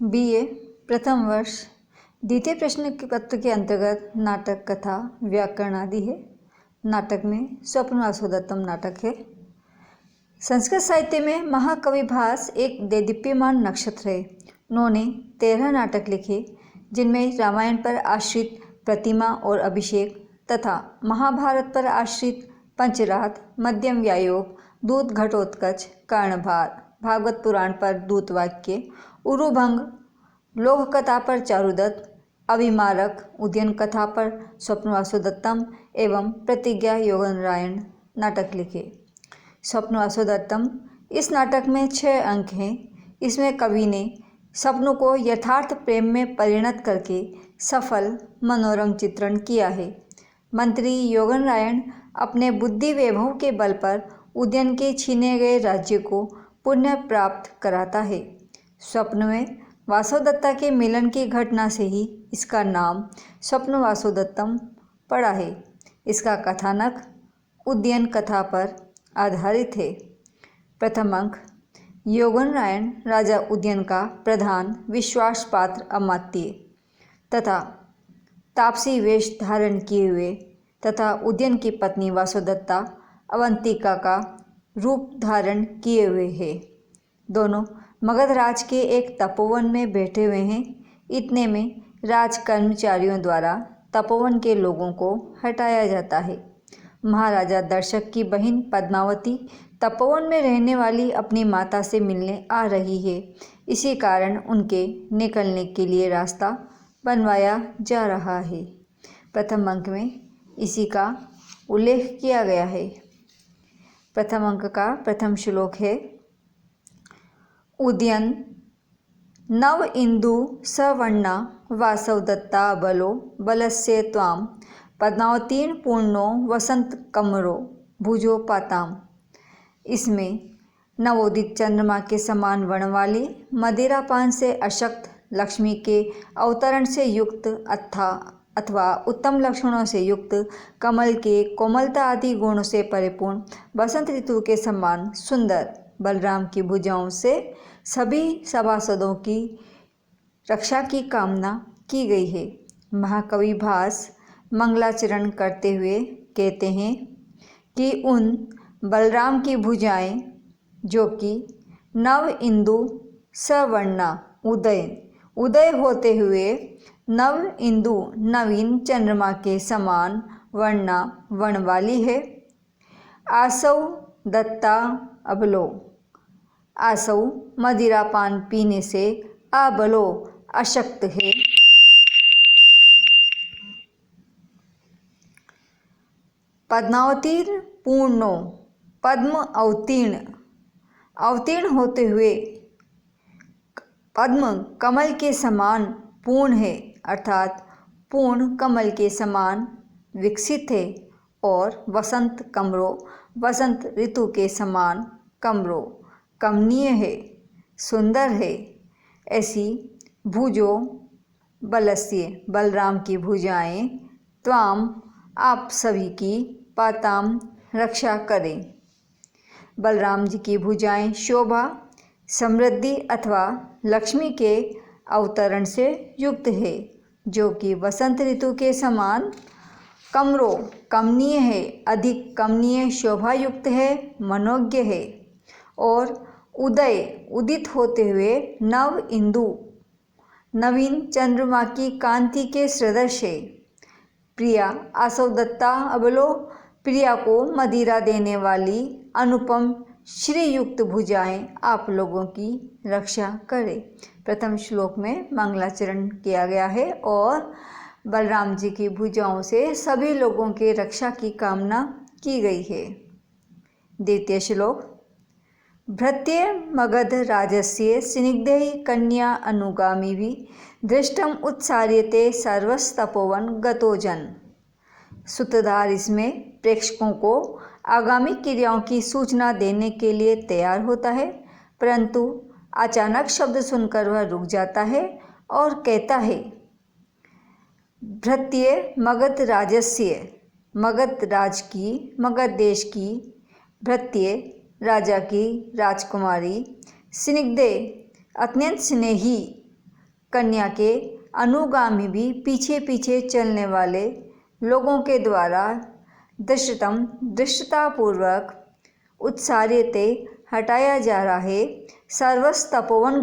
BA प्रथम वर्ष द्वितीय प्रश्न के पत्र के अंतर्गत नाटक, कथा, व्याकरण आदि है। नाटक में स्वप्नवासोदत्तम नाटक है। संस्कृत साहित्य में महाकवि भास एक देदीप्यमान नक्षत्र है। उन्होंने 13 नाटक लिखे, जिनमें रामायण पर आश्रित प्रतिमा और अभिषेक तथा महाभारत पर आश्रित पंचरात, मध्यम व्यायोग, दूत घटोत्कच, कर्णभार, भागवत पुराण पर दूतवाक्य, उरुभंग, लोक कथा पर चारुदत्त, अविमारक, उद्यन कथा पर स्वप्नवासोदत्तम एवं प्रतिज्ञा योगनारायण नाटक लिखे। स्वप्नवासोदत्तम इस नाटक में 6 अंक हैं। इसमें कवि ने सपनों को यथार्थ प्रेम में परिणत करके सफल मनोरम चित्रण किया है। मंत्री योगनारायण अपने बुद्धि वैभव के बल पर उदयन के छीने गए राज्य को पुनः प्राप्त कराता है। स्वप्न में वासोदत्ता के मिलन की घटना से ही इसका नाम स्वप्नवासोदत्तम पड़ा है। इसका कथानक उद्यन कथा पर आधारित है। प्रथम अंक, योगनारायण राजा उदयन का प्रधान विश्वास पात्र अमात्य तथा तापसी वेश धारण किए हुए तथा उदयन की पत्नी वासोदत्ता अवंतिका का रूप धारण किए हुए है। दोनों मगध राज के एक तपोवन में बैठे हुए हैं। इतने में राज कर्मचारियों द्वारा तपोवन के लोगों को हटाया जाता है। महाराजा दर्शक की बहन पद्मावती तपोवन में रहने वाली अपनी माता से मिलने आ रही है। इसी कारण उनके निकलने के लिए रास्ता बनवाया जा रहा है। प्रथम अंक में इसी का उल्लेख किया गया है। प्रथम अंक का प्रथम श्लोक है, उदयन नव इंदु सवर्णा वासवदत्ता बलो बलस्य त्वाम पद्मावतीर्न पूर्णो वसंत कमरो भुजो पाताम। इसमें नवोदित चंद्रमा के समान वर्ण वाली, मदिरापान से अशक्त, लक्ष्मी के अवतरण से युक्त अथवा उत्तम लक्षणों से युक्त, कमल के कोमलता आदि गुणों से परिपूर्ण, बसंत ऋतु के समान सुंदर बलराम की भुजाओं से सभी सभासदों की रक्षा की कामना की गई है। महाकवि भास मंगलाचरण करते हुए कहते हैं कि उन बलराम की भुजाएं, जो कि नव इंदु सवर्णा उदय होते हुए नव इंदु नवीन चंद्रमा के समान वर्ण वाली है। आसौ दत्ता अबलो, आसौ मदिरापान पीने से अबलो अशक्त है। पद्मावतीर पूर्णो, पद्म अवतीर्ण होते हुए पद्म कमल के समान पूर्ण है, अर्थात पूर्ण कमल के समान विकसित है। और वसंत कमरो, वसंत ऋतु के समान कमरो कमनीय है, सुंदर है। ऐसी भुजो बलस्य, बलराम की भुजाएं, त्वाम आप सभी की, पाताम रक्षा करें। बलराम जी की भुजाएं शोभा, समृद्धि अथवा लक्ष्मी के अवतरण से युक्त है, जो कि वसंत ऋतु के समान कमरो कमनीय है, अधिक कमनीय, शोभायुक्त है, मनोज्ञ है। और उदित होते हुए नव इंदु नवीन चंद्रमा की कांति के सदृश है। प्रिया आसवदत्ता अबलो, प्रिया को मदिरा देने वाली अनुपम श्रीयुक्त भुजाएं आप लोगों की रक्षा करे। प्रथम श्लोक में मंगलाचरण किया गया है और बलराम जी की भुजाओं से सभी लोगों के रक्षा की कामना की गई है। द्वितीय श्लोक, भृत्य मगध राजस्य स्निग्धै कन्या अनुगामिवि दृष्टम उत्सार्यते सर्वस्तपोवन गतो जन। सूत्रधार इसमें प्रेक्षकों को आगामी क्रियाओं की सूचना देने के लिए तैयार होता है, परंतु अचानक शब्द सुनकर वह रुक जाता है और कहता है, भृत्य मगध राजस्य, मगध राज की, मगध देश की, भृत्य राजा की राजकुमारी, स्निग्धे अत्यंत स्नेही, कन्या के अनुगामी भी पीछे पीछे चलने वाले लोगों के द्वारा दृष्टतापूर्वक उत्सार्यते हटाया जा रहा है। सर्वस तपोवन